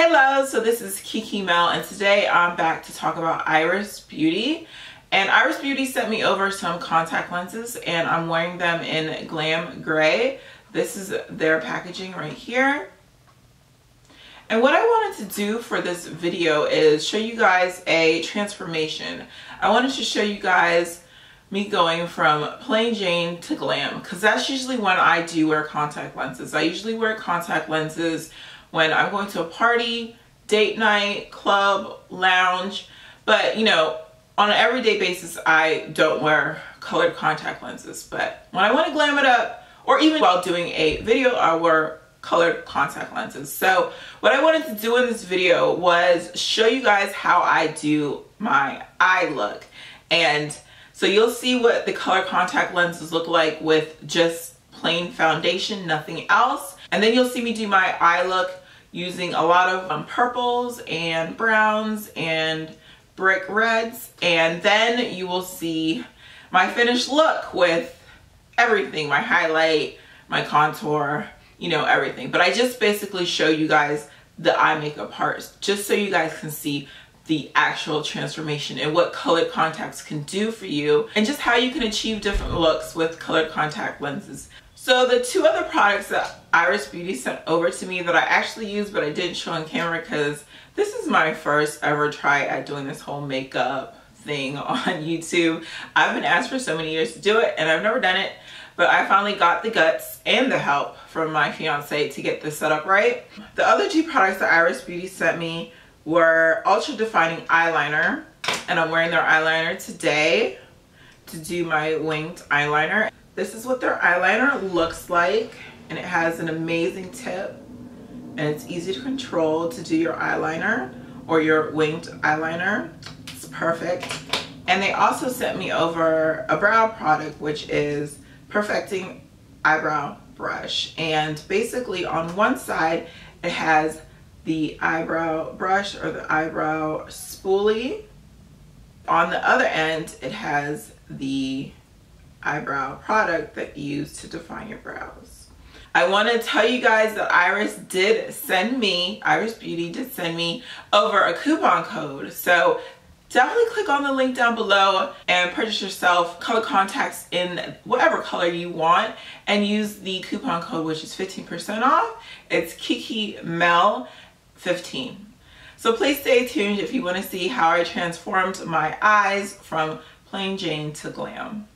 Hello, so this is KekeMel, and today I'm back to talk about Iris Beauty. And Iris Beauty sent me over some contact lenses, and I'm wearing them in Glam Gray. This is their packaging right here. And what I wanted to do for this video is show you guys a transformation. I wanted to show you guys me going from plain Jane to glam, because that's usually when I do wear contact lenses. I usually wear contact lenses when I'm going to a party, date night, club, lounge, but you know, on an everyday basis, I don't wear colored contact lenses. But when I want to glam it up, or even while doing a video, I wear colored contact lenses. So what I wanted to do in this video was show you guys how I do my eye look. And so you'll see what the color contact lenses look like with just plain foundation, nothing else. And then you'll see me do my eye look using a lot of purples and browns and brick reds. And then you will see my finished look with everything, my highlight, my contour, you know, everything. But I just basically show you guys the eye makeup parts just so you guys can see the actual transformation and what colored contacts can do for you, and just how you can achieve different looks with colored contact lenses. So the two other products that Iris Beauty sent over to me that I actually used but I didn't show on camera because this is my first ever try at doing this whole makeup thing on YouTube. I've been asked for so many years to do it and I've never done it, but I finally got the guts and the help from my fiance to get this set up right. The other two products that Iris Beauty sent me were Ultra Defining Eyeliner, and I'm wearing their eyeliner today to do my winged eyeliner. This is what their eyeliner looks like, and it has an amazing tip and it's easy to control to do your eyeliner or your winged eyeliner. It's perfect. And they also sent me over a brow product, which is Perfecting Eyebrow Brush, and basically on one side it has the eyebrow brush or the eyebrow spoolie. On the other end it has the eyebrow product that you use to define your brows. I want to tell you guys that Iris Beauty did send me over a coupon code, so definitely click on the link down below and purchase yourself color contacts in whatever color you want and use the coupon code, which is 15% off. It's KekeMel 15. So please stay tuned if you want to see how I transformed my eyes from plain Jane to glam.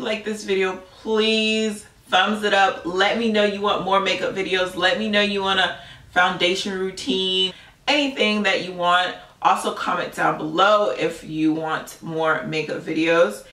like this video, please thumbs it up. Let me know you want more makeup videos. Let me know you want a foundation routine, anything that you want. Also comment down below if you want more makeup videos.